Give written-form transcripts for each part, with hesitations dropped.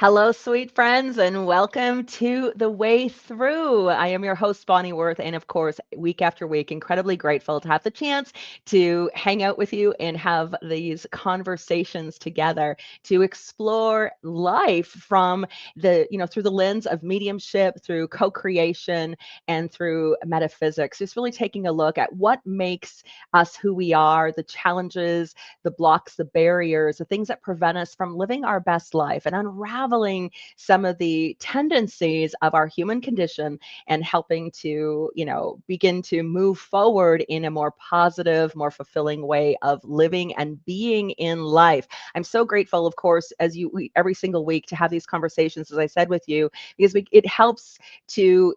Hello, sweet friends, and welcome to The Way Through. I am your host, Bonnie Worth, and of course, week after week, incredibly grateful to have the chance to hang out with you and have these conversations together to explore life from through the lens of mediumship, through co-creation, and through metaphysics. Just really taking a look at what makes us who we are, the challenges, the blocks, the barriers, the things that prevent us from living our best life and unraveling some of the tendencies of our human condition and helping to, begin to move forward in a more positive, more fulfilling way of living and being in life. I'm so grateful, of course, as every single week to have these conversations, as I said with you, because it helps to,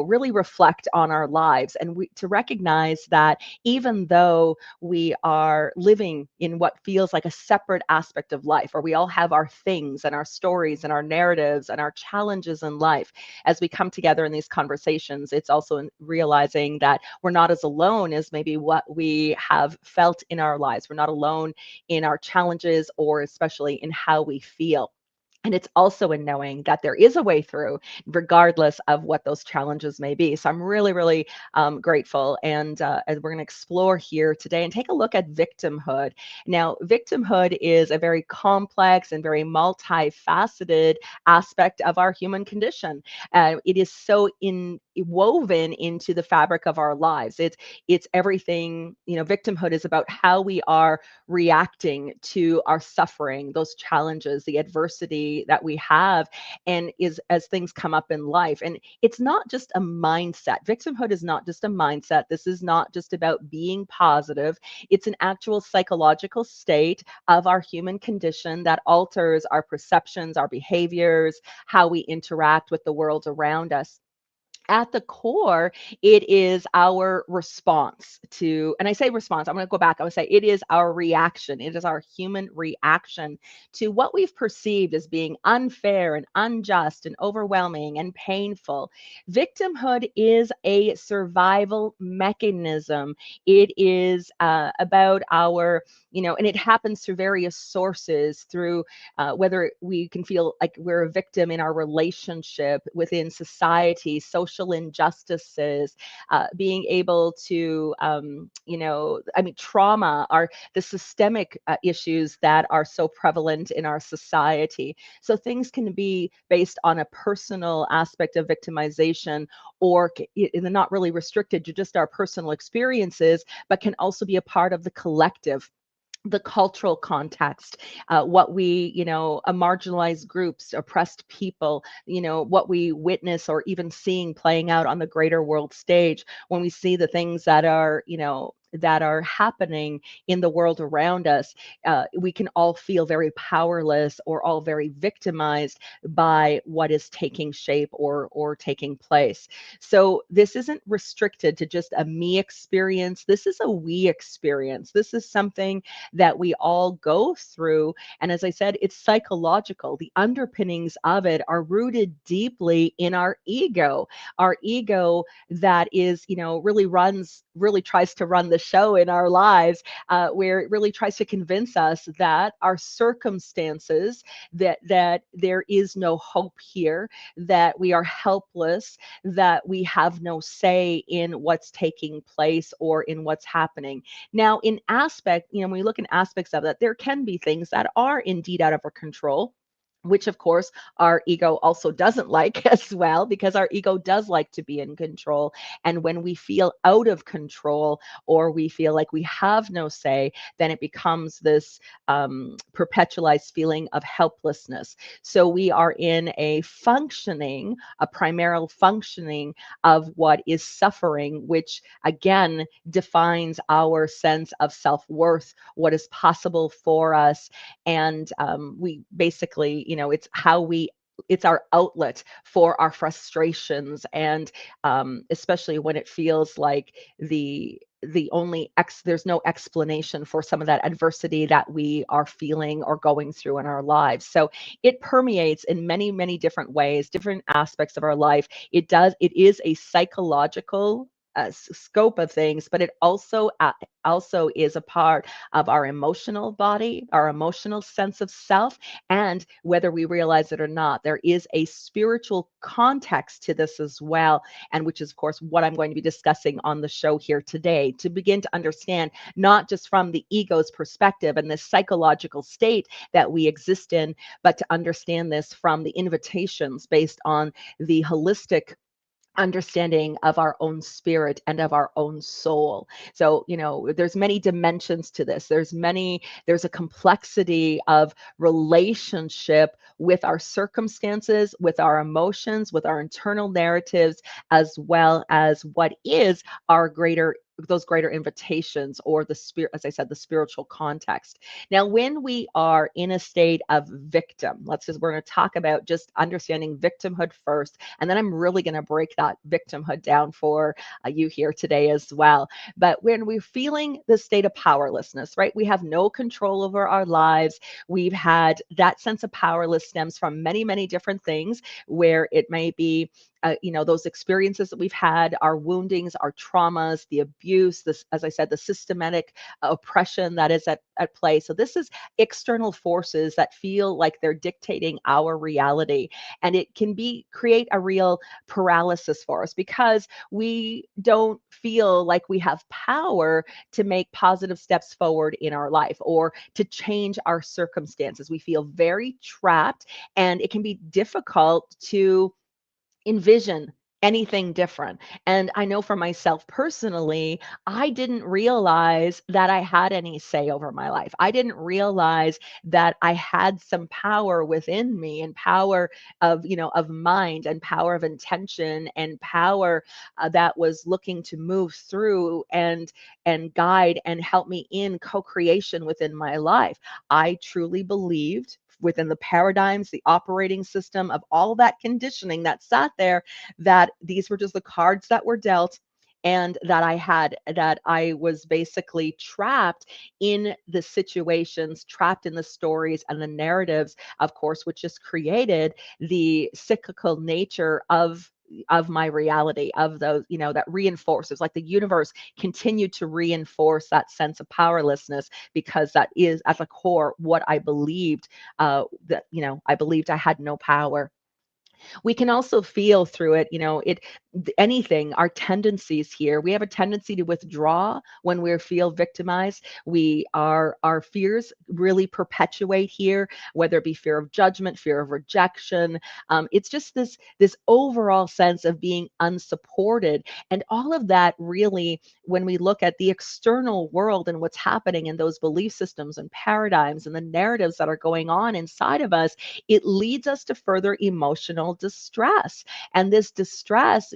really reflect on our lives and to recognize that even though we are living in what feels like a separate aspect of life, where we all have our things and our stories and our narratives and our challenges in life. As we come together in these conversations, it's also realizing that we're not as alone as maybe what we have felt in our lives. We're not alone in our challenges or especially in how we feel. And it's also in knowing that there is a way through, regardless of what those challenges may be. So I'm really, really grateful. And we're going to explore here today and take a look at victimhood. Now, victimhood is a very complex and very multifaceted aspect of our human condition. It is so woven into the fabric of our lives. It's everything. Victimhood is about how we are reacting to our suffering, those challenges, the adversity that we have, and is as things come up in life. And it's not just a mindset. Victimhood is not just a mindset. This is not just about being positive. It's an actual psychological state of our human condition that alters our perceptions, our behaviors, how we interact with the world around us. At the core, it is our response to, and I say response, I'm going to go back. I would say it is our reaction. It is our human reaction to what we've perceived as being unfair and unjust and overwhelming and painful. Victimhood is a survival mechanism. It is about and it happens through various sources, through whether we can feel like we're a victim in our relationship, within society, social injustices, being able to, trauma, are the systemic issues that are so prevalent in our society. So things can be based on a personal aspect of victimization, or they're not really restricted to just our personal experiences, but can also be a part of the collective, the cultural context, what we, marginalized groups, oppressed people, what we witness or even seeing playing out on the greater world stage when we see the things that are happening in the world around us. We can all feel very powerless or all very victimized by what is taking shape or taking place. So this isn't restricted to just a me experience. This is a we experience. This is something that we all go through. And as I said, it's psychological. The underpinnings of it are rooted deeply in our ego that is, really tries to run the show in our lives, where it really tries to convince us that our circumstances, that there is no hope here, that we are helpless, that we have no say in what's taking place or in what's happening. Now, when we look in aspects of that, there can be things that are indeed out of our control, which of course our ego also doesn't like as well, because our ego does like to be in control. And when we feel out of control or we feel like we have no say, then it becomes this perpetualized feeling of helplessness. So we are in a primal functioning of what is suffering, which again defines our sense of self-worth, what is possible for us. And we basically, it's our outlet for our frustrations, and especially when it feels like there's no explanation for some of that adversity that we are feeling or going through in our lives. So it permeates in many, many different ways, different aspects of our life. It is a psychological scope of things, but it also is a part of our emotional body, our emotional sense of self, and whether we realize it or not, there is a spiritual context to this as well, and which is, of course, what I'm going to be discussing on the show here today to begin to understand not just from the ego's perspective and this psychological state that we exist in, but to understand this from the invitations based on the holistic understanding of our own spirit and of our own soul. So, there's many dimensions to this. There's a complexity of relationship with our circumstances, with our emotions, with our internal narratives, as well as what is our greater those greater invitations, or the spirit, as I said, the spiritual context. Now, when we are in a state of victim, we're going to talk about just understanding victimhood first, and then I'm really going to break that victimhood down for you here today as well. But when we're feeling the state of powerlessness, right, we have no control over our lives. We've had that sense of powerless stems from many, many different things, where it may be those experiences that we've had, our woundings, our traumas, the abuse, this, as I said, the systematic oppression that is at play. So this is external forces that feel like they're dictating our reality. And it can create a real paralysis for us, because we don't feel like we have power to make positive steps forward in our life or to change our circumstances. We feel very trapped, and it can be difficult to envision anything different. And I know for myself personally, I didn't realize that I had any say over my life. I didn't realize that I had some power within me, and power of mind, and power of intention, and power that was looking to move through and guide and help me in co-creation within my life. I truly believed, within the paradigms, the operating system of all that conditioning that sat there, that these were just the cards that were dealt, and that I was basically trapped in the situations, trapped in the stories and the narratives, of course, which just created the cyclical nature of my reality, of those, that reinforces, like the universe continued to reinforce that sense of powerlessness, because that is at the core what I believed, that I believed I had no power. We can also feel through it, anything, our tendencies here. We have a tendency to withdraw when we feel victimized. Our fears really perpetuate here, whether it be fear of judgment, fear of rejection. It's just this overall sense of being unsupported. And all of that really, when we look at the external world and what's happening in those belief systems and paradigms and the narratives that are going on inside of us, it leads us to further emotional distress. And this distress,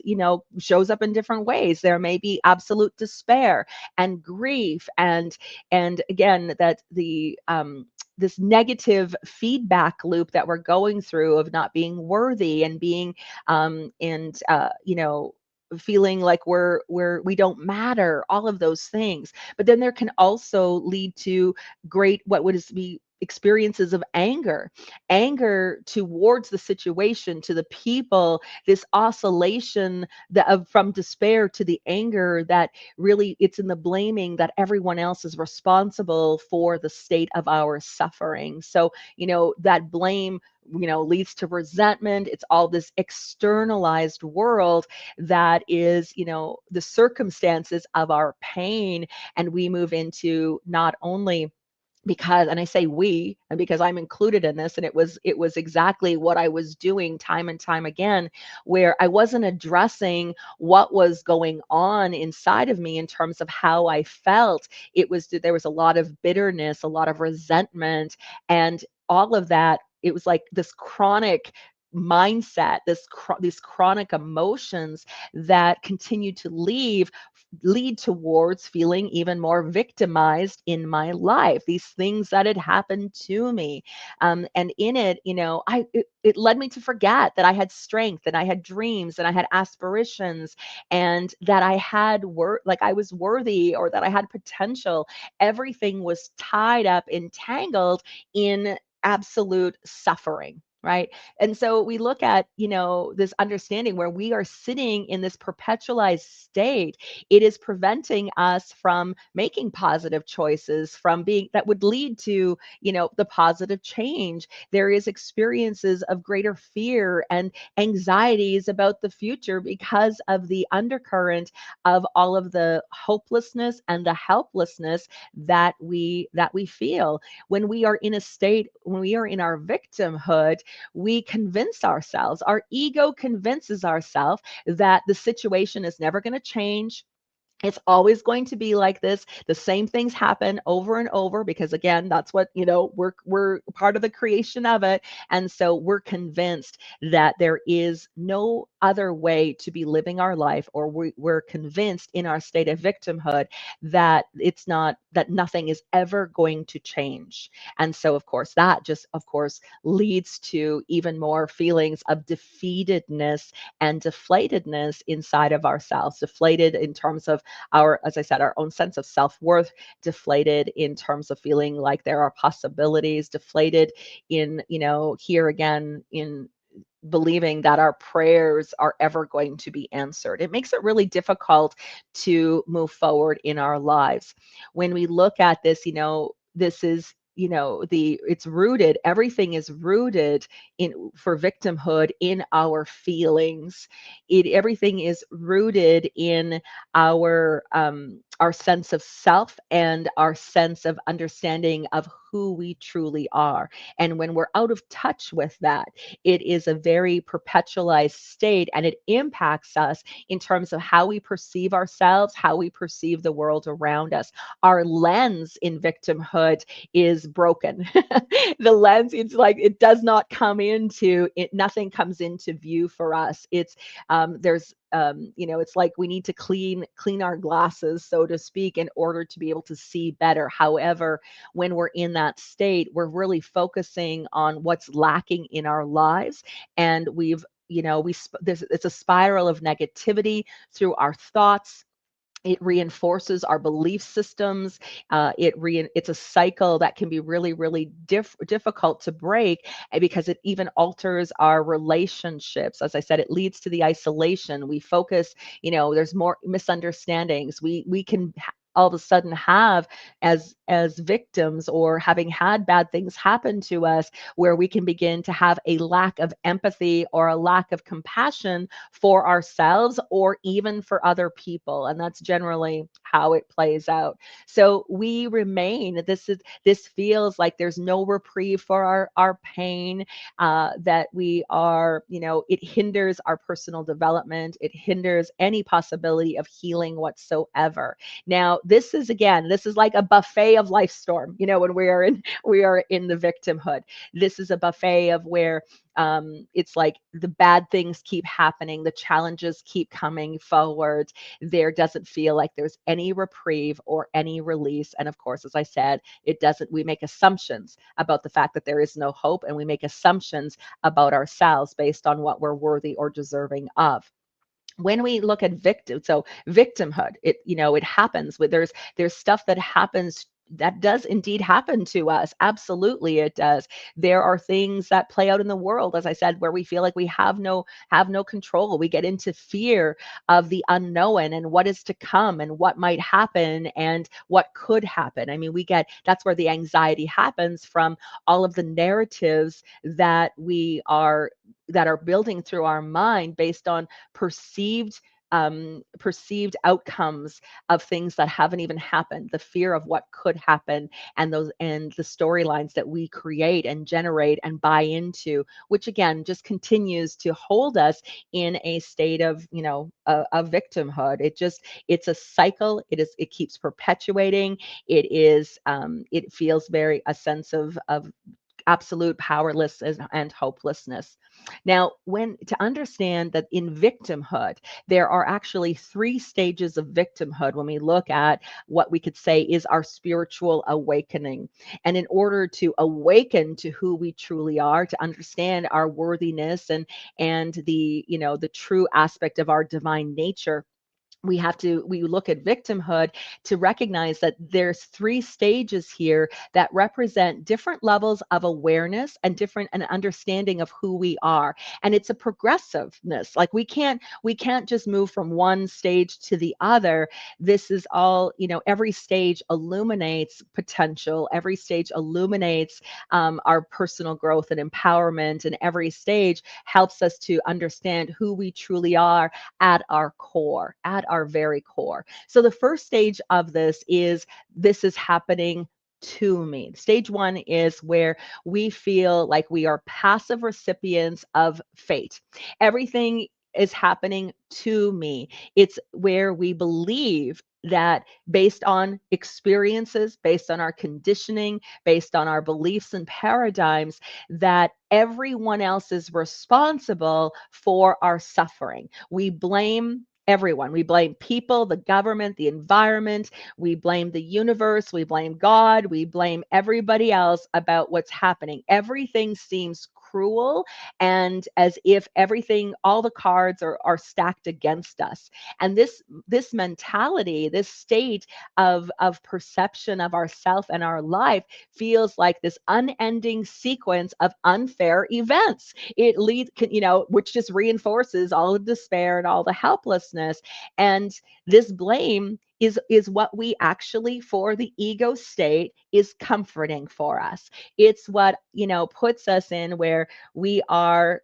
shows up in different ways. There may be absolute despair and grief, and again, that the this negative feedback loop that we're going through of not being worthy, and being and feeling like we don't matter, all of those things. But then there can also lead to great, what would be experiences of anger towards the situation, to the people, this oscillation from despair to the anger, that really, it's in the blaming that everyone else is responsible for the state of our suffering. So that blame leads to resentment. It's all this externalized world that is the circumstances of our pain. And we move into, not only because, and I say we, and because I'm included in this, and it was exactly what I was doing time and time again, where I wasn't addressing what was going on inside of me in terms of how I felt. There was a lot of bitterness, a lot of resentment, and all of that. It was like this chronic mindset, these chronic emotions that continue to lead towards feeling even more victimized in my life, these things that had happened to me. And in it, it led me to forget that I had strength, and I had dreams, and I had aspirations, and that like I was worthy, or that I had potential. Everything was tied up, entangled in absolute suffering. right? And so we look at, this understanding where we are sitting in this perpetualized state. It is preventing us from making positive choices, from being that would lead to, the positive change. There is experiences of greater fear and anxieties about the future because of the undercurrent of all of the hopelessness and the helplessness that we feel when we are in a state, when we are in our victimhood. We convince ourselves, our ego convinces ourselves that the situation is never going to change. It's always going to be like this. The same things happen over and over because again, that's what, we're part of the creation of it. And so we're convinced that there is no other way to be living our life, or we're convinced in our state of victimhood that it's not, that nothing is ever going to change. And so of course that just of course leads to even more feelings of defeatedness and deflatedness inside of ourselves, deflated in terms of our, as I said, our own sense of self-worth, deflated in terms of feeling like there are possibilities, deflated in, here again, in believing that our prayers are ever going to be answered. It makes it really difficult to move forward in our lives. When we look at this, this is, it's rooted, everything is rooted in, for victimhood, in our feelings. Everything is rooted in our sense of self and our sense of understanding of who we truly are. And when we're out of touch with that, it is a very perpetualized state, and it impacts us in terms of how we perceive ourselves, how we perceive the world around us. Our lens in victimhood is broken. The lens, it's like it does not come into it, nothing comes into view for us. There's it's like we need to clean our glasses, so to speak, in order to be able to see better. However, when we're in that state, we're really focusing on what's lacking in our lives, and it's a spiral of negativity through our thoughts. It reinforces our belief systems. It's a cycle that can be really, really difficult to break, because it even alters our relationships. As I said, it leads to the isolation. We focus, there's more misunderstandings. We can all of a sudden have, as victims, or having had bad things happen to us, where we can begin to have a lack of empathy or a lack of compassion for ourselves or even for other people. And that's generally how it plays out. So we remain, this feels like there's no reprieve for our pain, that we are, it hinders our personal development. It hinders any possibility of healing whatsoever. Now, this is like a buffet of life storm, when we are in the victimhood. This is a buffet of where it's like the bad things keep happening, the challenges keep coming forward. There doesn't feel like there's any reprieve or any release. And of course, as I said, it doesn't, we make assumptions about the fact that there is no hope, and we make assumptions about ourselves based on what we're worthy or deserving of. When we look at victimhood, it happens with, there's stuff that happens that does indeed happen to us. Absolutely it does. There are things that play out in the world, as I said, where we feel like we have no control. We get into fear of the unknown and what is to come and what might happen and what could happen. I mean, that's where the anxiety happens, from all of the narratives that are building through our mind based on perceived outcomes of things that haven't even happened, the fear of what could happen, and the storylines that we create and generate and buy into, which again just continues to hold us in a state of, a victimhood. It's a cycle. It keeps perpetuating. It feels very a sense of absolute powerlessness and hopelessness. Now, when to understand that in victimhood, there are actually three stages of victimhood when we look at what we could say is our spiritual awakening. And in order to awaken to who we truly are, to understand our worthiness and the true aspect of our divine nature, we look at victimhood to recognize that there's three stages here that represent different levels of awareness and different an understanding of who we are. And it's a progressiveness. Like we can't just move from one stage to the other. This is all, every stage illuminates potential. Every stage illuminates our personal growth and empowerment, and every stage helps us to understand who we truly are at our core, at our very core. So the first stage of this is happening to me. Stage one is where we feel like we are passive recipients of fate. Everything is happening to me. It's where we believe that based on experiences, based on our conditioning, based on our beliefs and paradigms, that everyone else is responsible for our suffering. We blame everyone. We blame people, the government, the environment. We blame the universe. We blame God. We blame everybody else about what's happening. Everything seems cruel and as if everything, all the cards are stacked against us. And this mentality, this state of perception of ourself and our life feels like this unending sequence of unfair events. It leads, which just reinforces all the despair and all the helplessness. And this blame is what we actually, for the ego state, is comforting for us. It's what, puts us in where we are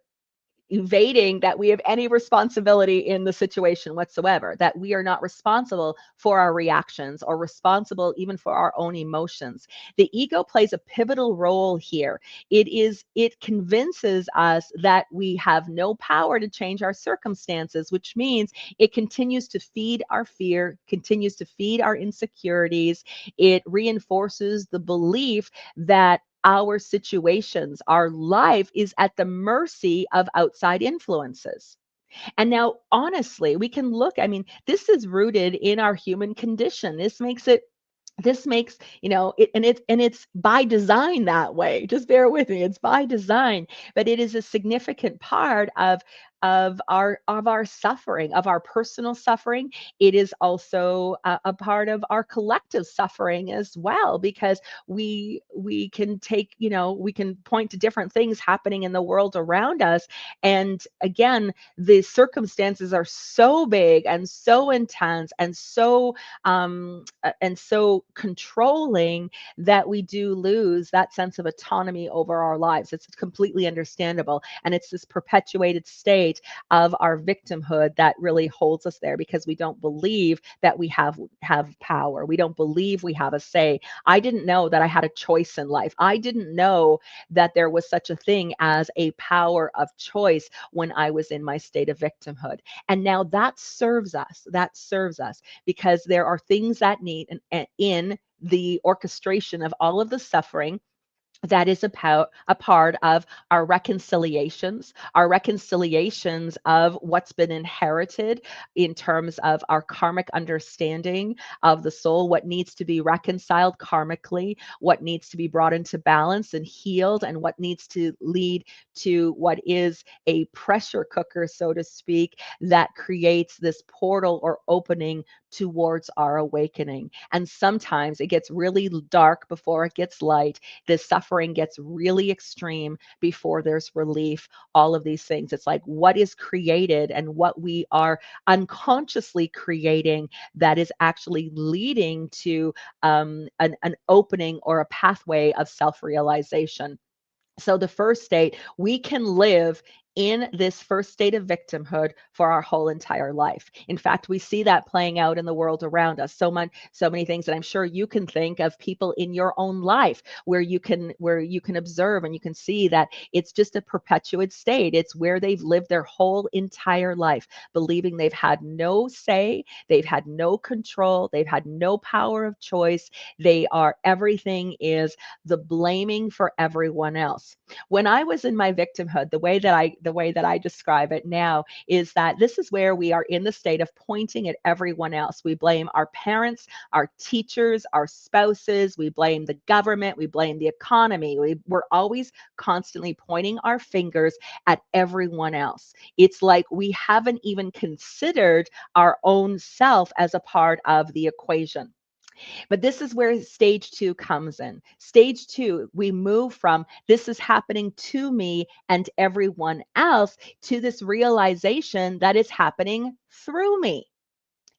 evading that we have any responsibility in the situation whatsoever, that we are not responsible for our reactions or responsible even for our own emotions. The ego plays a pivotal role here. It convinces us that we have no power to change our circumstances, which means it continues to feed our fear, continues to feed our insecurities. It reinforces the belief that our situations, our life is at the mercy of outside influences. And now, honestly, we can look, I mean, this is rooted in our human condition. This makes and it's by design that way. Just bear with me, it's by design, but it is a significant part of our suffering, of our personal suffering. It is also a part of our collective suffering as well, because we can we can point to different things happening in the world around us, and again, the circumstances are so big and so intense and so controlling that we do lose that sense of autonomy over our lives. It's completely understandable. And it's this perpetuated state of our victimhood that really holds us there, because we don't believe that we have power. We don't believe we have a say. I didn't know that I had a choice in life. I didn't know that there was such a thing as a power of choice when I was in my state of victimhood. And now that serves us. That serves us because there are things that need in the orchestration of all of the suffering that is a part of our reconciliations of what's been inherited in terms of our karmic understanding of the soul, what needs to be reconciled karmically, what needs to be brought into balance and healed, and what needs to lead to what is a pressure cooker, so to speak, that creates this portal or opening towards our awakening. And sometimes it gets really dark before it gets light. The suffering gets really extreme before there's relief. All of these things. It's like what is created and what we are unconsciously creating that is actually leading to an opening or a pathway of self realization. So the first state, we can live in this first state of victimhood for our whole entire life. In fact, we see that playing out in the world around us. So many things that I'm sure you can think of people in your own life where you can observe and you can see that it's just a perpetuate state. It's where they've lived their whole entire life, believing they've had no say, they've had no control, they've had no power of choice. Everything is the blaming for everyone else. When I was in my victimhood, the way the way that I describe it now is that this is where we are in the state of pointing at everyone else. We blame our parents, our teachers, our spouses, we blame the government, we blame the economy. We're always constantly pointing our fingers at everyone else. It's like we haven't even considered our own self as a part of the equation. But this is where stage two comes in. Stage two, we move from this is happening to me and everyone else to this realization that it's happening through me.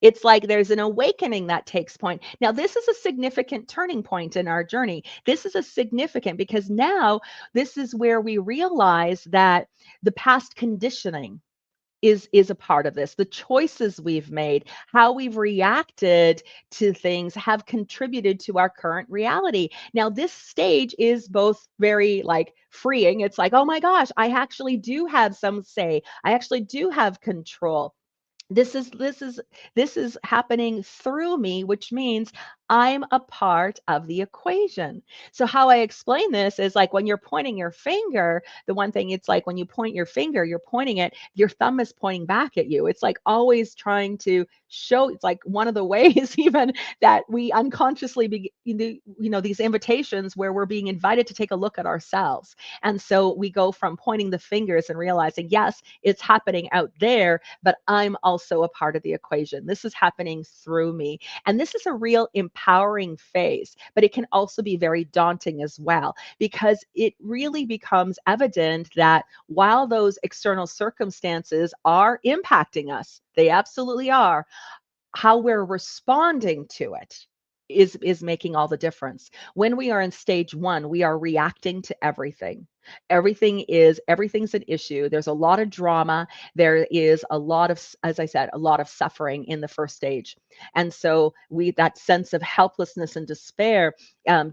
It's like there's an awakening that takes point. Now, this is a significant turning point in our journey. This is a significant because now this is where we realize that the past conditioning is a part of this. The choices we've made, how we've reacted to things have contributed to our current reality. Now, this stage is both very like freeing. It's like, oh my gosh, I actually do have some say. I actually do have control. This is happening through me, which means I'm a part of the equation. So how I explain this is like when you're pointing your finger, the one thing it's like when you point your finger, you're pointing it, your thumb is pointing back at you. It's like always trying to show. It's like one of the ways even that we unconsciously these invitations where we're being invited to take a look at ourselves. And so we go from pointing the fingers and realizing, yes, it's happening out there, but I'm also a part of the equation. This is happening through me. And this is a real empowering phase, but it can also be very daunting as well, because it really becomes evident that while those external circumstances are impacting us, they absolutely are, how we're responding to it is making all the difference. When we are in stage one, we are reacting to everything. Everything's an issue. There's a lot of drama. There is a lot of, as I said, a lot of suffering in the first stage. And so that sense of helplessness and despair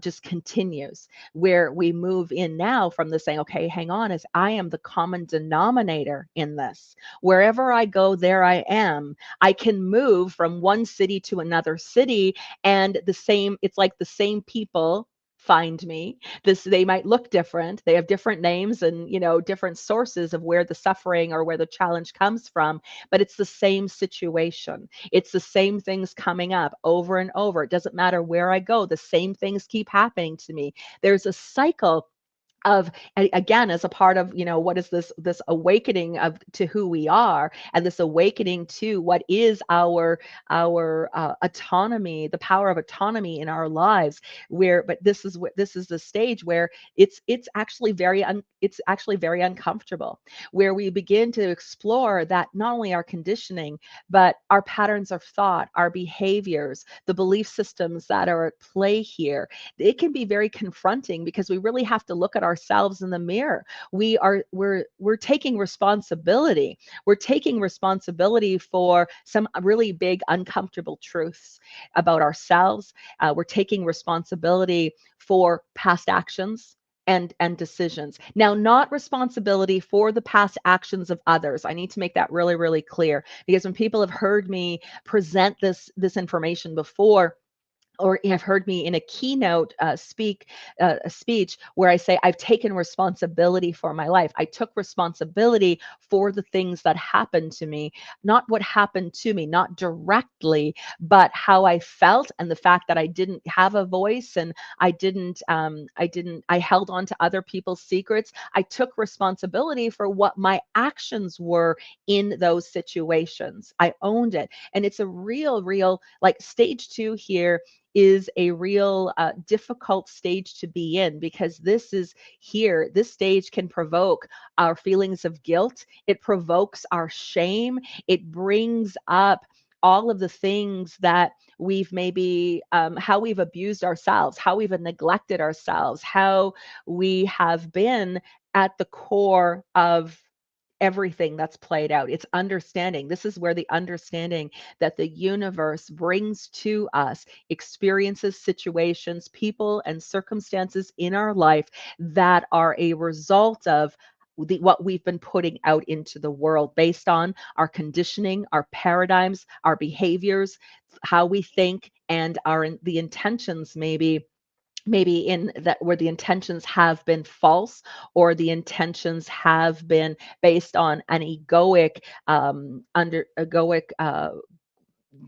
just continues, where we move in now from the saying, okay, hang on, as I am the common denominator in this. Wherever I go, there I am. I can move from one city to another city, and it's like the same people find me. They might look different. They have different names and, different sources of where the suffering or where the challenge comes from, but it's the same situation. It's the same things coming up over and over. It doesn't matter where I go. The same things keep happening to me. There's a cycle of, again, as a part of, what is this awakening of to who we are, and this awakening to what is our autonomy, the power of autonomy in our lives. But this is the stage where it's actually very uncomfortable, where we begin to explore that not only our conditioning, but our patterns of thought, our behaviors, the belief systems that are at play here. It can be very confronting because we really have to look at ourselves in the mirror. We're taking responsibility. We're taking responsibility for some really big uncomfortable truths about ourselves. We're taking responsibility for past actions and decisions. Now, not responsibility for the past actions of others. I need to make that really, really clear, because when people have heard me present this information before, or have heard me in a keynote a speech where I say, I've taken responsibility for my life. I took responsibility for the things that happened to me, not what happened to me, not directly, but how I felt, and the fact that I didn't have a voice, and I held on to other people's secrets. I took responsibility for what my actions were in those situations. I owned it. And it's a real, like, stage two here is a real difficult stage to be in, because this stage can provoke our feelings of guilt. It provokes our shame. It brings up all of the things that we've maybe, how we've abused ourselves, how we've neglected ourselves, how we have been at the core of everything that's played out. It's understanding. This is where the understanding that the universe brings to us experiences, situations, people, and circumstances in our life that are a result of what we've been putting out into the world based on our conditioning, our paradigms, our behaviors, how we think, and the intentions maybe maybe in that where the intentions have been false, or the intentions have been based on an egoic under egoic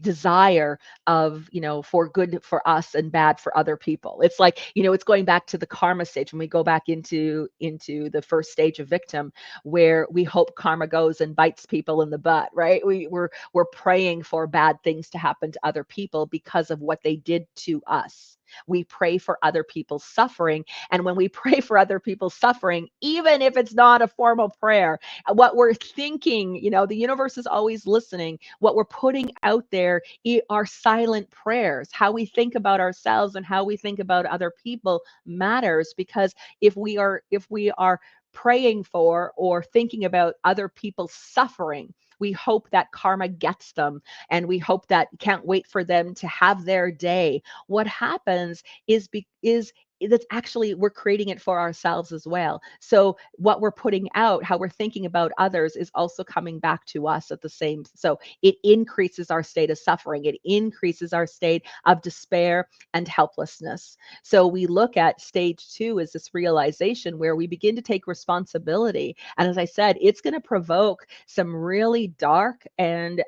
desire of, for good for us and bad for other people. It's like, it's going back to the karma stage, when we go back into the first stage of victim, where we hope karma goes and bites people in the butt, right? We're praying for bad things to happen to other people because of what they did to us. We pray for other people's suffering. And when we pray for other people's suffering, even if it's not a formal prayer, what we're thinking, the universe is always listening. What we're putting out there are silent prayers. How we think about ourselves and how we think about other people matters, because if we are praying for or thinking about other people's suffering, we hope that karma gets them, and we hope that can't wait for them to have their day. What happens is that's actually, we're creating it for ourselves as well. So what we're putting out, how we're thinking about others, is also coming back to us at the same. So it increases our state of suffering. It increases our state of despair and helplessness. So we look at stage 2 as this realization where we begin to take responsibility. And as I said, it's going to provoke some really dark and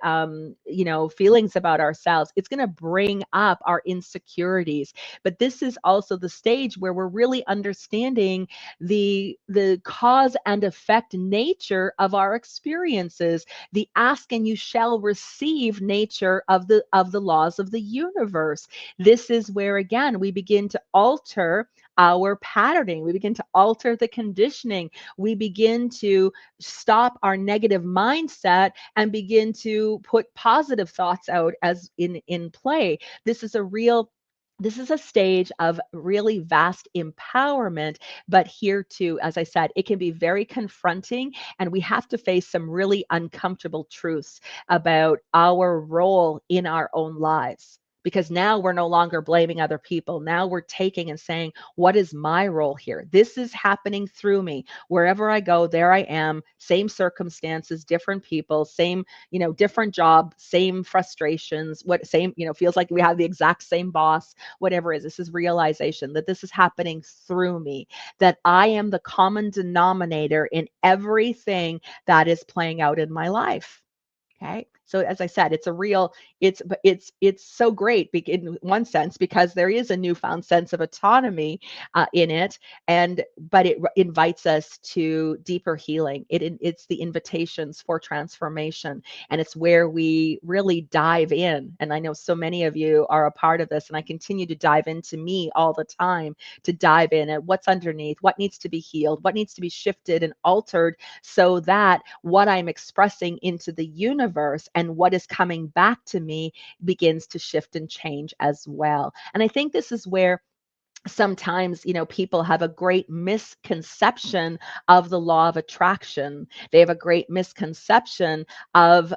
feelings about ourselves. It's going to bring up our insecurities. But this is also the stage where we're really understanding the cause and effect nature of our experiences, the ask and you shall receive nature of the laws of the universe. This is where, again, we begin to alter our patterning. We begin to alter the conditioning. We begin to stop our negative mindset and begin to put positive thoughts out as in play. This is a stage of really vast empowerment, but here too, as I said, it can be very confronting, and we have to face some really uncomfortable truths about our role in our own lives. Because now we're no longer blaming other people. Now we're taking and saying, what is my role here? This is happening through me. Wherever I go, there I am. Same circumstances, different people, same, different job, same frustrations, feels like we have the exact same boss, whatever it is. This is realization that this is happening through me, that I am the common denominator in everything that is playing out in my life. Okay. So as I said, it's so great in one sense, because there is a newfound sense of autonomy in it, but it invites us to deeper healing. It's the invitations for transformation, and it's where we really dive in. And I know so many of you are a part of this, and I continue to dive into me all the time, to dive in at what's underneath, what needs to be healed, what needs to be shifted and altered, so that what I'm expressing into the universe and what is coming back to me begins to shift and change as well. And I think this is where sometimes people have a great misconception of the law of attraction. They have a great misconception of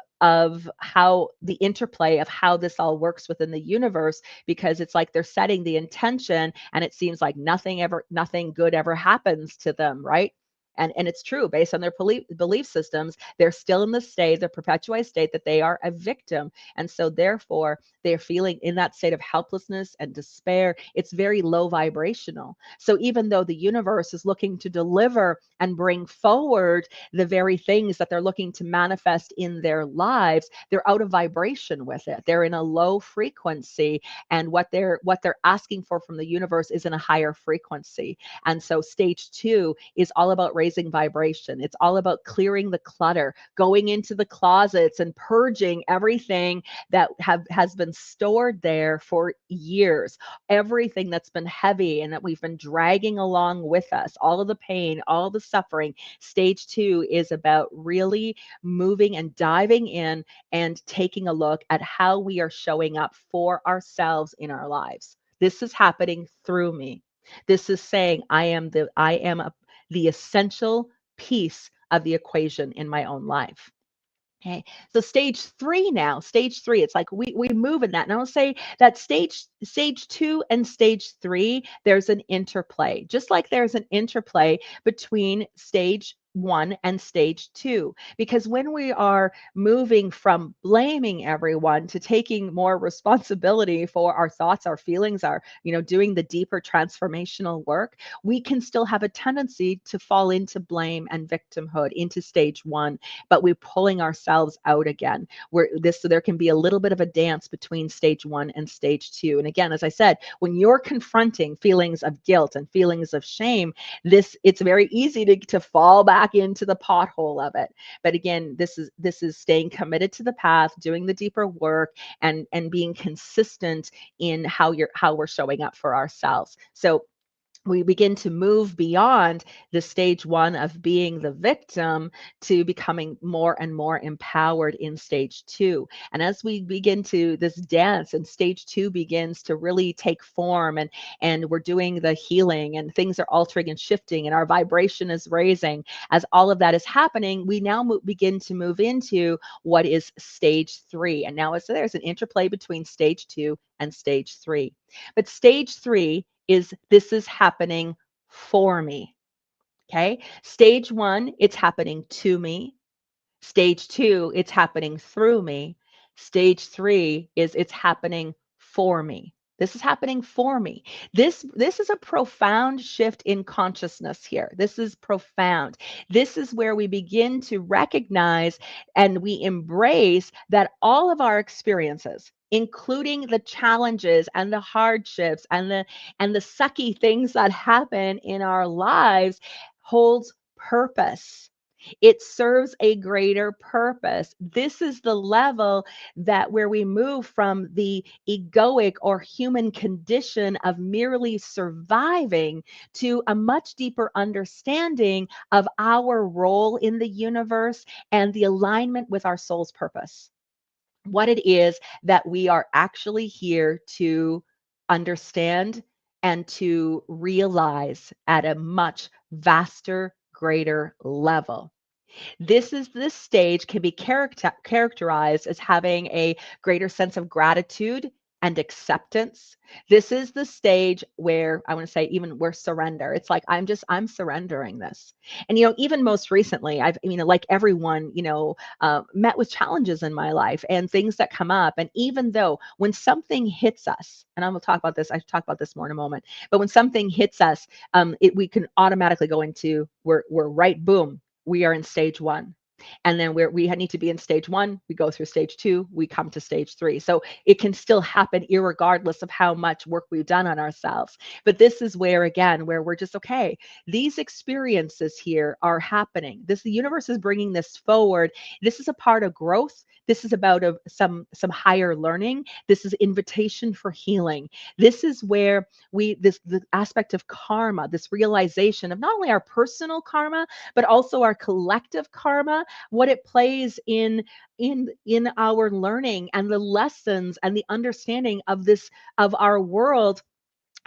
how the interplay of how this all works within the universe, because it's like they're setting the intention and it seems like nothing good ever happens to them, right? And it's true, based on their belief systems, they're still in the perpetuated state that they are a victim. And so therefore they're feeling in that state of helplessness and despair. It's very low vibrational. So even though the universe is looking to deliver and bring forward the very things that they're looking to manifest in their lives, they're out of vibration with it. They're in a low frequency, and what they're asking for from the universe is in a higher frequency. And so stage 2 is all about raising vibration. It's all about clearing the clutter, going into the closets and purging everything that has been stored there for years, everything that's been heavy and that we've been dragging along with us, all of the pain, all the suffering. Stage 2 is about really moving and diving in and taking a look at how we are showing up for ourselves in our lives. This is happening through me. This is saying I am the essential piece of the equation in my own life. Okay, so stage 3, it's like we move in that. And I'll say that stage 2 and stage 3, there's an interplay. Just like there's an interplay between stage one and stage two. Because when we are moving from blaming everyone to taking more responsibility for our thoughts, our feelings, our, doing the deeper transformational work, we can still have a tendency to fall into blame and victimhood into stage one, but we're pulling ourselves out again. So there can be a little bit of a dance between stage one and stage two. And again, as I said, when you're confronting feelings of guilt and feelings of shame, it's very easy to fall back into the pothole of it. But again, this is staying committed to the path, doing the deeper work, and being consistent in how we're showing up for ourselves. So we begin to move beyond the stage one of being the victim to becoming more and more empowered in stage two. And as we begin to this dance and stage two begins to really take form, and we're doing the healing and things are altering and shifting and our vibration is raising, as all of that is happening, we now begin to move into what is stage three. And now so there's an interplay between stage two and stage three. But stage three this is happening for me. Okay. Stage one, it's happening to me. Stage two, it's happening through me. Stage three is it's happening for me. This is happening for me. This is a profound shift in consciousness here. This is profound. This is where we begin to recognize and we embrace that all of our experiences, including the challenges and the hardships and the sucky things that happen in our lives, holds purpose. It serves a greater purpose. This is the level that where we move from the egoic or human condition of merely surviving to a much deeper understanding of our role in the universe and the alignment with our soul's purpose. What it is that we are actually here to understand and to realize at a much vaster, greater level. This stage can be characterized as having a greater sense of gratitude and acceptance. This is the stage where I want to say even where surrender. It's like I'm surrendering this. And even most recently, I've like everyone met with challenges in my life and things that come up. And even though when something hits us, and I'm gonna talk about this, I talk about this more in a moment. But when something hits us, we can automatically go into we're right, boom, we are in stage one. And then we need to be in stage one, we go through stage two, we come to stage three. So it can still happen irregardless of how much work we've done on ourselves. But this is where, again, where we're just, okay, these experiences here are happening. The universe is bringing this forward. This is a part of growth. This is about some higher learning. This is invitation for healing. This is where the aspect of karma, this realization of not only our personal karma, but also our collective karma, what it plays in our learning and the lessons and the understanding of our world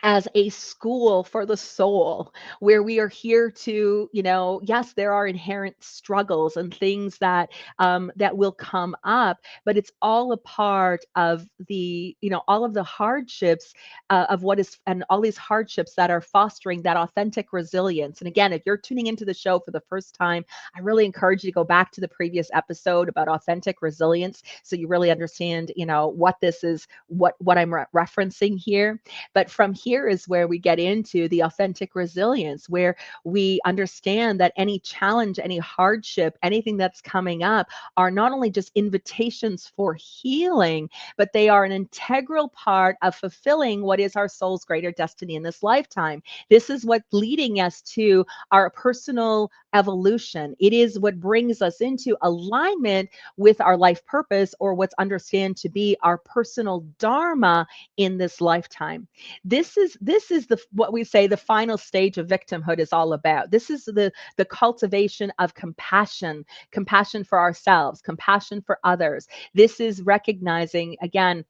as a school for the soul, where we are here to, yes, there are inherent struggles and things that will come up, but it's all a part of all of the hardships of what is, and all these hardships that are fostering that authentic resilience. And again, if you're tuning into the show for the first time, I really encourage you to go back to the previous episode about authentic resilience, so you really understand, what this is, what I'm referencing here. But from here is where we get into the authentic resilience, where we understand that any challenge, any hardship, anything that's coming up are not only just invitations for healing, but they are an integral part of fulfilling what is our soul's greater destiny in this lifetime. This is what's leading us to our personal evolution. It is what brings us into alignment with our life purpose, or what's understood to be our personal dharma in this lifetime. This is the what we say the final stage of victimhood is all about. This is the cultivation of compassion for ourselves, compassion for others. This is recognizing, again,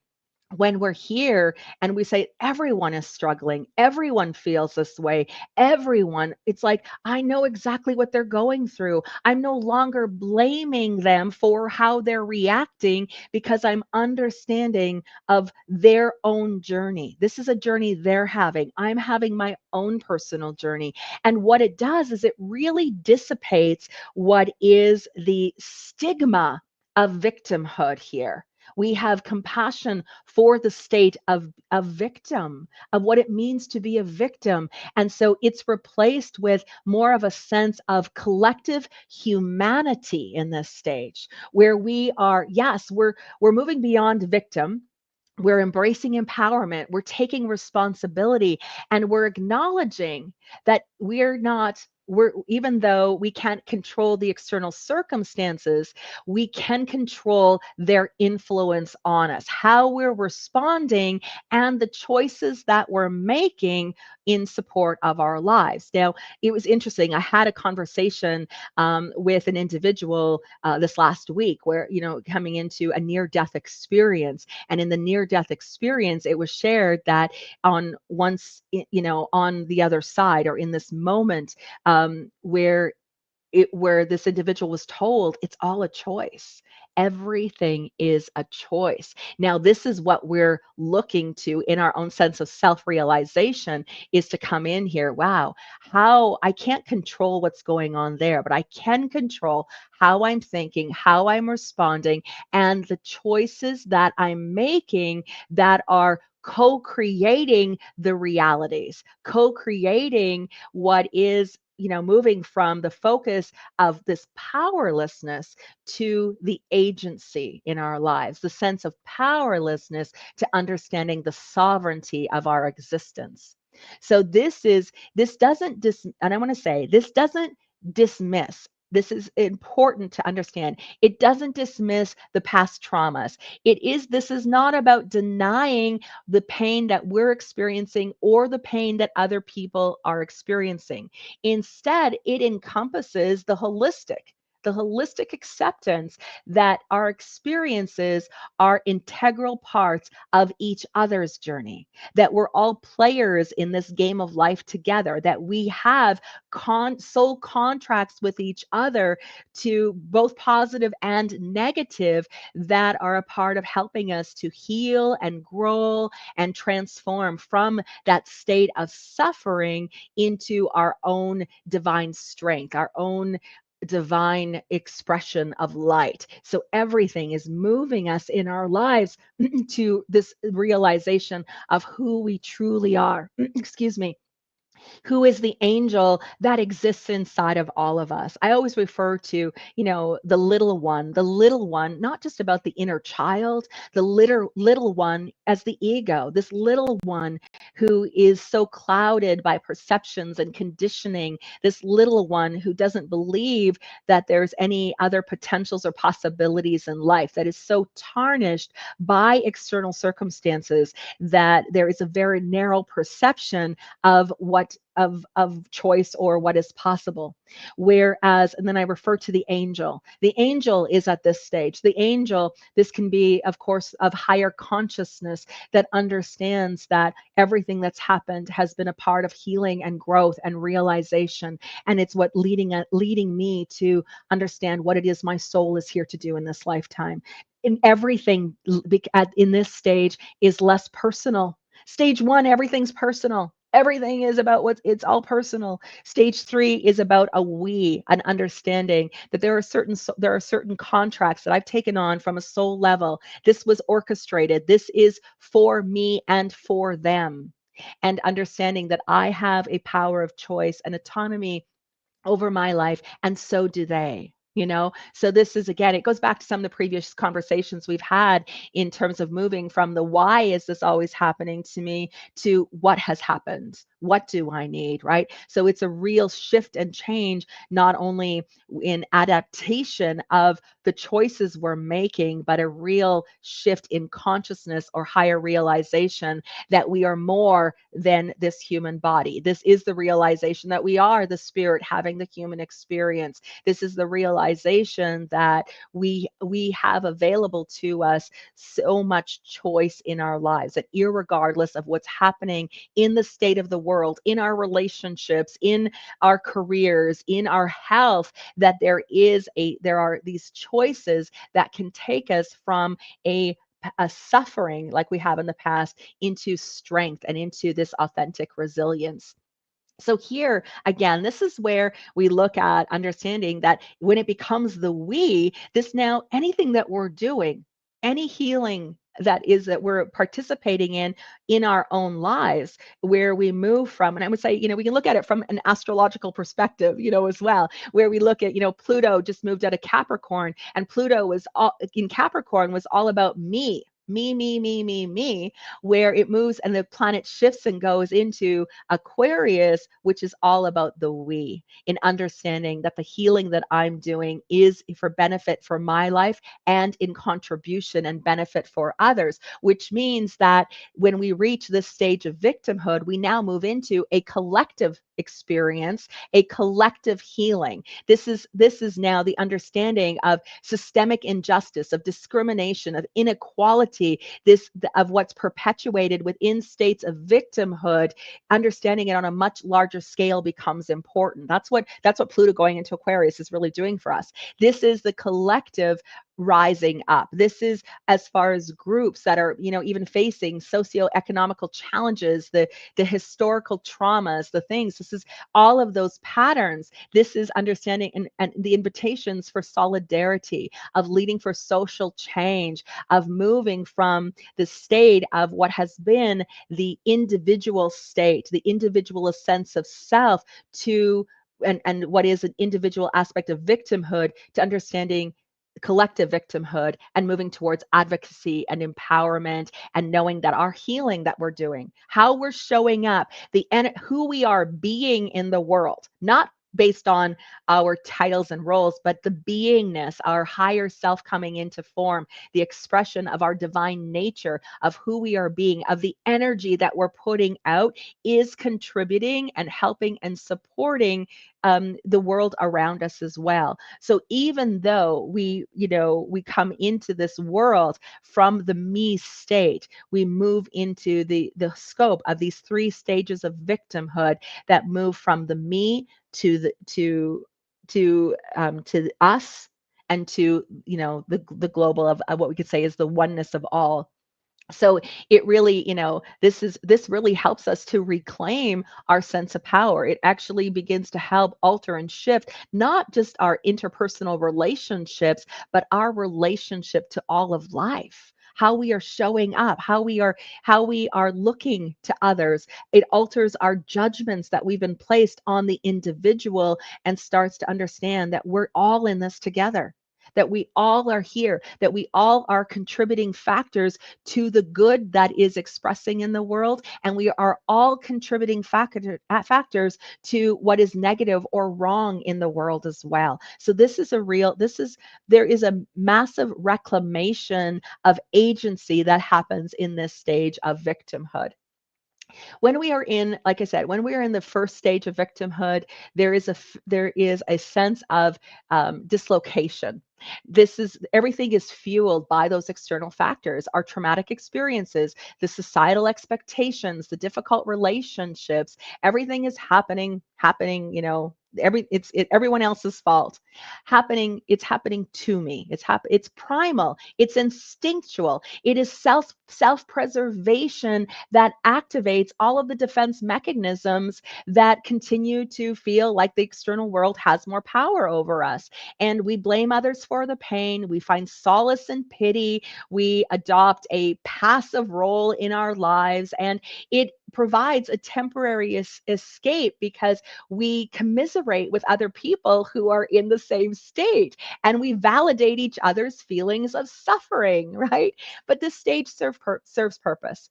when we're here and we say everyone is struggling, everyone feels this way, everyone, it's like, I know exactly what they're going through. I'm no longer blaming them for how they're reacting because I'm understanding of their own journey. This is a journey they're having. I'm having my own personal journey. And what it does is it really dissipates what is the stigma of victimhood here. We have compassion for the state of a victim, of what it means to be a victim. And so it's replaced with more of a sense of collective humanity in this stage, where we are, yes, we're moving beyond victim. We're embracing empowerment, we're taking responsibility, and we're acknowledging that we're, even though we can't control the external circumstances, we can control their influence on us, how we're responding, and the choices that we're making in support of our lives. Now, it was interesting. I had a conversation with an individual this last week where, coming into a near death experience. And in the near death experience, it was shared that on once, on the other side, or in this moment, where this individual was told it's all a choice. Everything is a choice. Now, this is what we're looking to in our own sense of self-realization, is to come in here. Wow, how I can't control what's going on there, but I can control how I'm thinking, how I'm responding, and the choices that I'm making that are co-creating the realities, co-creating what is, moving from the focus of this powerlessness to the agency in our lives, the sense of powerlessness to understanding the sovereignty of our existence. So this doesn't and I want to say this doesn't dismiss. This is important to understand. It doesn't dismiss the past traumas. This is not about denying the pain that we're experiencing or the pain that other people are experiencing. Instead, it encompasses the holistic acceptance that our experiences are integral parts of each other's journey, that we're all players in this game of life together, that we have soul contracts with each other, to both positive and negative, that are a part of helping us to heal and grow and transform from that state of suffering into our own divine strength, our own divine expression of light. So everything is moving us in our lives to this realization of who we truly are. Excuse me, who is the angel that exists inside of all of us. I always refer to, the little one, not just about the inner child, the little one as the ego, this little one who is so clouded by perceptions and conditioning, this little one who doesn't believe that there's any other potentials or possibilities in life, that is so tarnished by external circumstances that there is a very narrow perception of what of choice or what is possible. Whereas, and then I refer to the angel. The angel is at this stage. The angel, this can be, of course, of higher consciousness, that understands that everything that's happened has been a part of healing and growth and realization. And it's what leading me to understand what it is my soul is here to do in this lifetime. In everything in this stage is less personal. Stage one, everything's personal. Everything is about it's all personal. Stage three is about an understanding that there are certain contracts that I've taken on from a soul level. This was orchestrated. This is for me and for them. And understanding that I have a power of choice and autonomy over my life, and so do they. So this is, again, it goes back to some of the previous conversations we've had in terms of moving from the why is this always happening to me to what has happened. What do I need, right? So it's a real shift and change, not only in adaptation of the choices we're making, but a real shift in consciousness or higher realization that we are more than this human body. This is the realization that we are the spirit having the human experience. This is the realization that we have available to us so much choice in our lives, that irregardless of what's happening in the state of the world, in our relationships, in our careers, in our health, that there are these choices that can take us from a suffering like we have in the past into strength and into this authentic resilience. So here again, this is where we look at understanding that when it becomes the we, this now anything that we're doing, any healing that we're participating in our own lives, where we move from, and I would say, we can look at it from an astrological perspective, as well, where we look at, Pluto just moved out of Capricorn, and Pluto was all in Capricorn was all about me, where it moves and the planet shifts and goes into Aquarius, which is all about the we, in understanding that the healing that I'm doing is for benefit for my life and in contribution and benefit for others, which means that when we reach this stage of victimhood, we now move into a collective experience, a collective healing. This is now the understanding of systemic injustice, of discrimination, of inequality, of what's perpetuated within states of victimhood. Understanding it on a much larger scale becomes important. That's what Pluto going into Aquarius is really doing for us. This is the collective rising up. This is as far as groups that are, even facing socioeconomical challenges, the historical traumas, the things. This is all of those patterns. This is understanding and the invitations for solidarity, of leading for social change, of moving from the state of what has been the individual state, the individual sense of self, to and what is an individual aspect of victimhood, to understanding collective victimhood and moving towards advocacy and empowerment, and knowing that our healing that we're doing, how we're showing up, who we are being in the world, not based on our titles and roles, but the beingness, our higher self coming into form, the expression of our divine nature, of who we are being, of the energy that we're putting out, is contributing and helping and supporting the world around us as well. So even though we come into this world from the me state, we move into the scope of these three stages of victimhood that move from the me to us, and to the global of what we could say is the oneness of all. So it really, this really helps us to reclaim our sense of power. It actually begins to help alter and shift not just our interpersonal relationships, but our relationship to all of life, how we are showing up, how we are looking to others. It alters our judgments that we've been placed on the individual, and starts to understand that we're all in this together, that we all are here, that we all are contributing factors to the good that is expressing in the world, and we are all contributing factors to what is negative or wrong in the world as well. So there is a massive reclamation of agency that happens in this stage of victimhood. When we are in, like I said, when we are in the first stage of victimhood, there is a sense of dislocation. Everything is fueled by those external factors, our traumatic experiences, the societal expectations, the difficult relationships. Everything is happening. Everyone else's fault. It's happening to me. It's primal. It's instinctual. It is self-preservation that activates all of the defense mechanisms that continue to feel like the external world has more power over us. And we blame others for the pain. We find solace and pity. We adopt a passive role in our lives, and it provides a temporary escape, because we commiserate with other people who are in the same state, and we validate each other's feelings of suffering, right? But this stage serves purpose.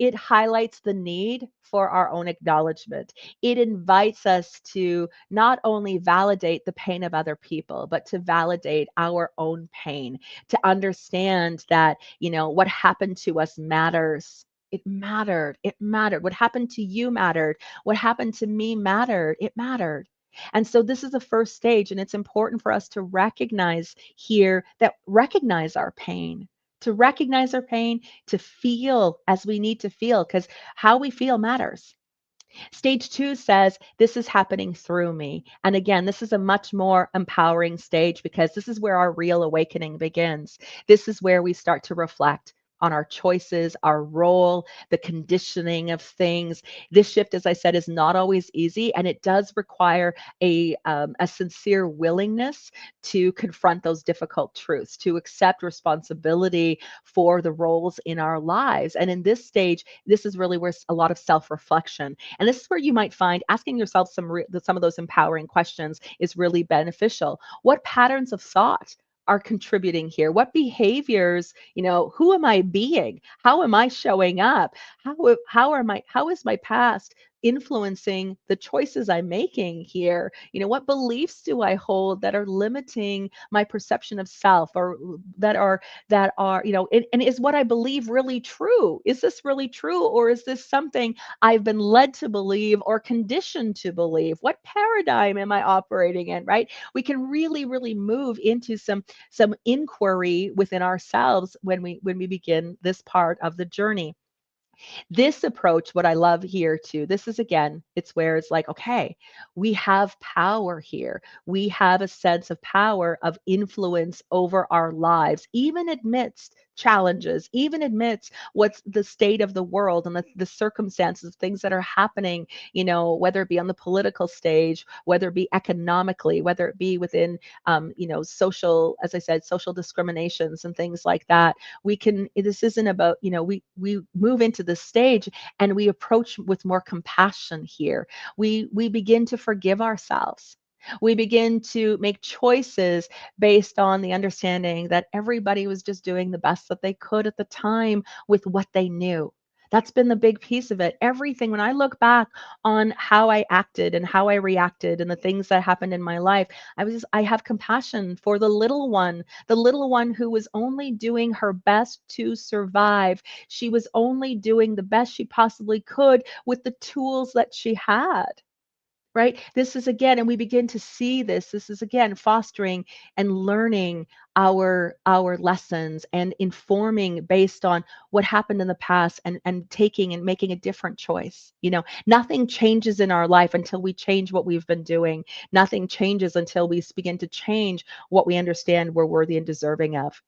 it highlights the need for our own acknowledgement. It invites us to not only validate the pain of other people, but to validate our own pain, to understand that, what happened to us matters. It mattered. It mattered. What happened to you mattered. What happened to me mattered. It mattered. And so this is the first stage, and it's important for us to recognize here that recognize our pain, to feel as we need to feel, because how we feel matters. Stage two says, this is happening through me. And again, this is a much more empowering stage because this is where our real awakening begins. This is where we start to reflect on our choices, our role, the conditioning of things. This shift, as I said, is not always easy, and it does require a sincere willingness to confront those difficult truths, to accept responsibility for the roles in our lives. And in this stage, this is really where a lot of self-reflection, and this is where you might find asking yourself some of those empowering questions is really beneficial. What patterns of thought are contributing here? What behaviors, who am I being? How am I showing up? How is my past influencing the choices I'm making here? What beliefs do I hold that are limiting my perception of self, or that are, and is what I believe really true? Is this really true? Or is this something I've been led to believe or conditioned to believe? What paradigm am I operating in, right? We can really, really move into some inquiry within ourselves when we begin this part of the journey. This approach, what I love here too, this is again, it's where it's like, okay, we have power here. We have a sense of power, of influence over our lives, even amidst challenges, even amidst what's the state of the world and the circumstances, things that are happening, whether it be on the political stage, whether it be economically, whether it be within, social, as I said, social discriminations and things like that. This isn't about, we move into this stage and we approach with more compassion here. We begin to forgive ourselves. We begin to make choices based on the understanding that everybody was just doing the best that they could at the time with what they knew. That's been the big piece of it. Everything, when I look back on how I acted and how I reacted and the things that happened in my life, I have compassion for the little one who was only doing her best to survive. She was only doing the best she possibly could with the tools that she had. Right? This is again, and we begin to see this. This is again fostering and learning our lessons and informing based on what happened in the past, and taking and making a different choice. Nothing changes in our life until we change what we've been doing. Nothing changes until we begin to change what we understand we're worthy and deserving of.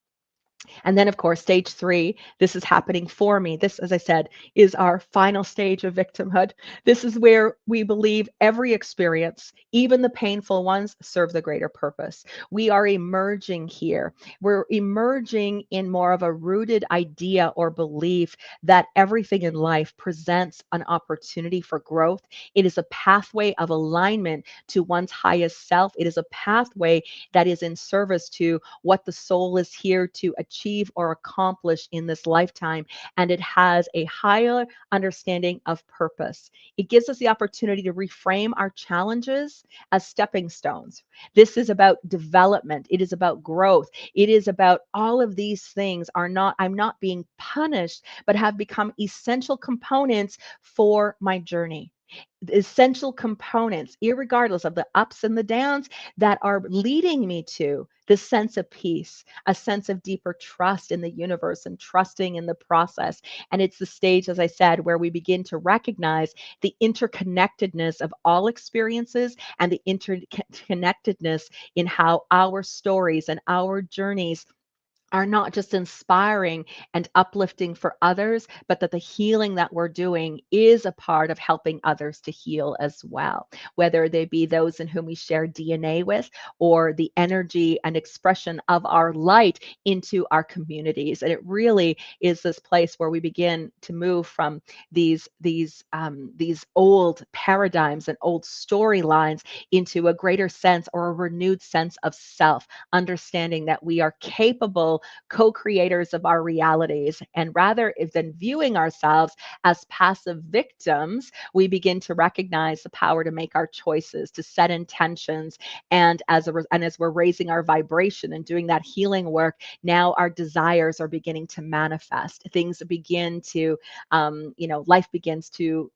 And then, of course, stage three, this is happening for me. This, as I said, is our final stage of victimhood. This is where we believe every experience, even the painful ones, serve the greater purpose. We are emerging here. We're emerging in more of a rooted idea or belief that everything in life presents an opportunity for growth. It is a pathway of alignment to one's highest self. It is a pathway that is in service to what the soul is here to achieve or accomplish in this lifetime. And it has a higher understanding of purpose. It gives us the opportunity to reframe our challenges as stepping stones. This is about development. It is about growth. It is about all of these things I'm not being punished, but have become essential components for my journey. Essential components, irregardless of the ups and the downs, that are leading me to this sense of peace, a sense of deeper trust in the universe and trusting in the process. And it's the stage, as I said, where we begin to recognize the interconnectedness of all experiences and the interconnectedness in how our stories and our journeys are not just inspiring and uplifting for others, but that the healing that we're doing is a part of helping others to heal as well, whether they be those in whom we share DNA with, or the energy and expression of our light into our communities. And it really is this place where we begin to move from these old paradigms and old storylines into a greater sense, or a renewed sense of self, understanding that we are capable co-creators of our realities. And rather than viewing ourselves as passive victims, we begin to recognize the power to make our choices, to set intentions, and as we're raising our vibration and doing that healing work, now our desires are beginning to manifest. Things begin to, life begins to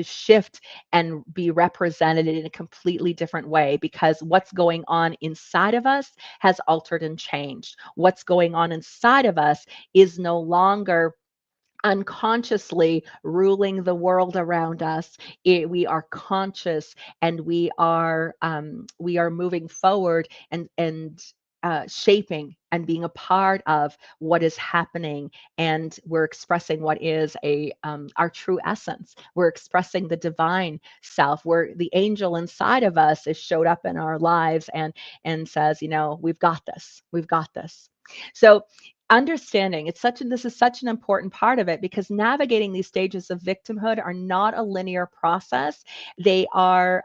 shift and be represented in a completely different way, because what's going on inside of us has altered and changed. What's going on inside of us is no longer unconsciously ruling the world around us. We are conscious, and we are moving forward and shaping and being a part of what is happening, and we're expressing what is our true essence. We're expressing the divine self, where the angel inside of us is showed up in our lives and says, we've got this, we've got this. So understanding, this is such an important part of it, because navigating these stages of victimhood are not a linear process. They are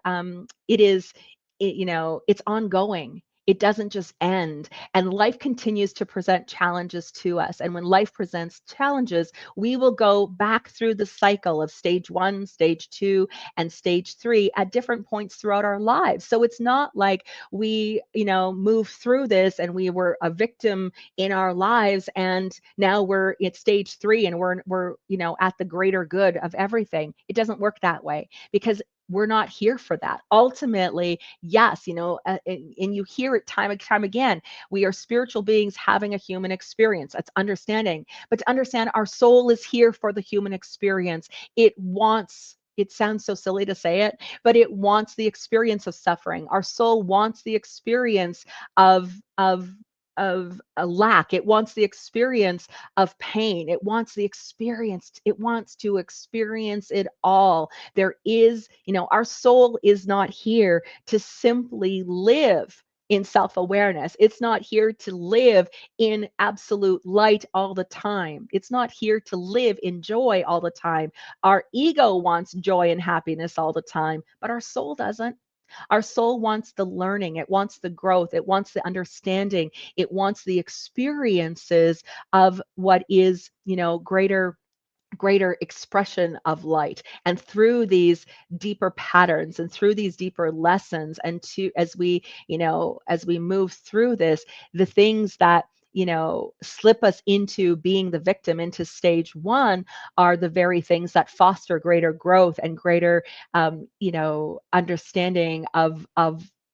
it's ongoing. It doesn't just end, and life continues to present challenges to us. And when life presents challenges, we will go back through the cycle of stage 1, stage 2, and stage 3 at different points throughout our lives. So it's not like we move through this and we were a victim in our lives, and now we're at stage 3 and we're at the greater good of everything. It doesn't work that way, because we're not here for that. Ultimately, yes, and you hear it time and time again, we are spiritual beings having a human experience. That's understanding. But to understand, our soul is here for the human experience. It sounds so silly to say it, but it wants the experience of suffering. Our soul wants the experience of a lack. It wants the experience of pain. It wants it wants to experience it all. There is, our soul is not here to simply live in self-awareness. It's not here to live in absolute light all the time. It's not here to live in joy all the time. Our ego wants joy and happiness all the time, but our soul doesn't. Our soul wants the learning, it wants the growth, it wants the understanding, it wants the experiences of what is, greater expression of light. And through these deeper patterns and through these deeper lessons, and to as we move through this, the things that slip us into being the victim into stage 1 are the very things that foster greater growth and greater understanding of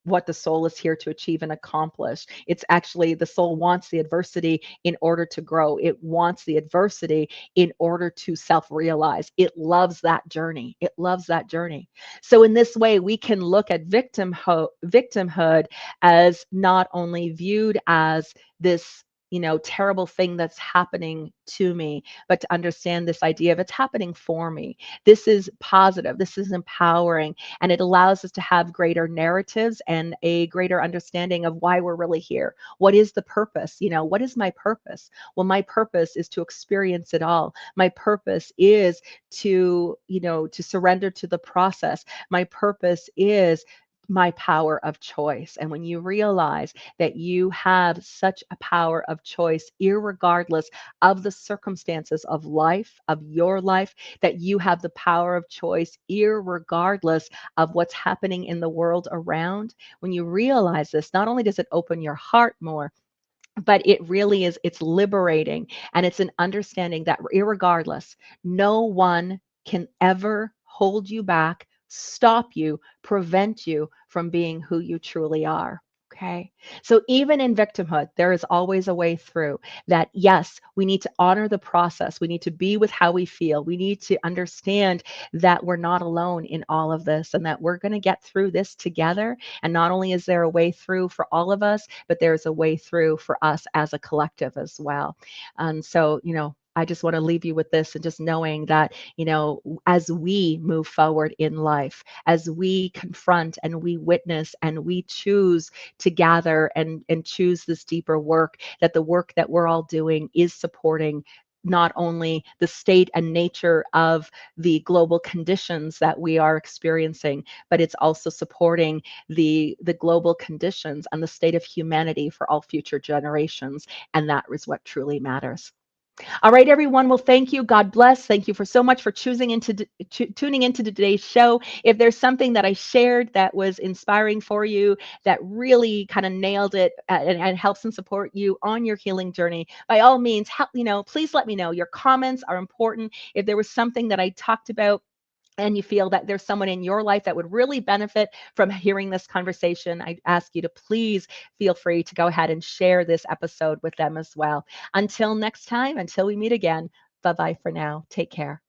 what the soul is here to achieve and accomplish. It's actually, the soul wants the adversity in order to grow. It wants the adversity in order to self-realize. It loves that journey. It loves that journey. So in this way, we can look at victimhood as not only viewed as this terrible thing that's happening to me, but to understand this idea of it's happening for me. This is positive. This is empowering. And it allows us to have greater narratives and a greater understanding of why we're really here. What is the purpose? What is my purpose? Well, my purpose is to experience it all. My purpose is to surrender to the process. My purpose is my power of choice. And when you realize that you have such a power of choice, irregardless of the circumstances of life, of your life, that you have the power of choice, irregardless of what's happening in the world around, when you realize this, not only does it open your heart more, but it really is, it's liberating. And it's an understanding that irregardless, no one can ever hold you back, stop you, prevent you from being who you truly are. Okay. So even in victimhood, there is always a way through. That, yes, we need to honor the process. We need to be with how we feel. We need to understand that we're not alone in all of this, and that we're going to get through this together. And not only is there a way through for all of us, but there's a way through for us as a collective as well. And so, I just want to leave you with this, and just knowing that, as we move forward in life, as we confront and we witness and we choose to gather and choose this deeper work, that the work that we're all doing is supporting not only the state and nature of the global conditions that we are experiencing, but it's also supporting the global conditions and the state of humanity for all future generations. And that is what truly matters. All right, everyone. Well, thank you. God bless. Thank you for so much for tuning into today's show. If there's something that I shared that was inspiring for you, that really kind of nailed it and helps and support you on your healing journey, by all means, please let me know. Your comments are important. If there was something that I talked about and you feel that there's someone in your life that would really benefit from hearing this conversation, I ask you to please feel free to go ahead and share this episode with them as well. Until next time, until we meet again, bye bye for now. Take care.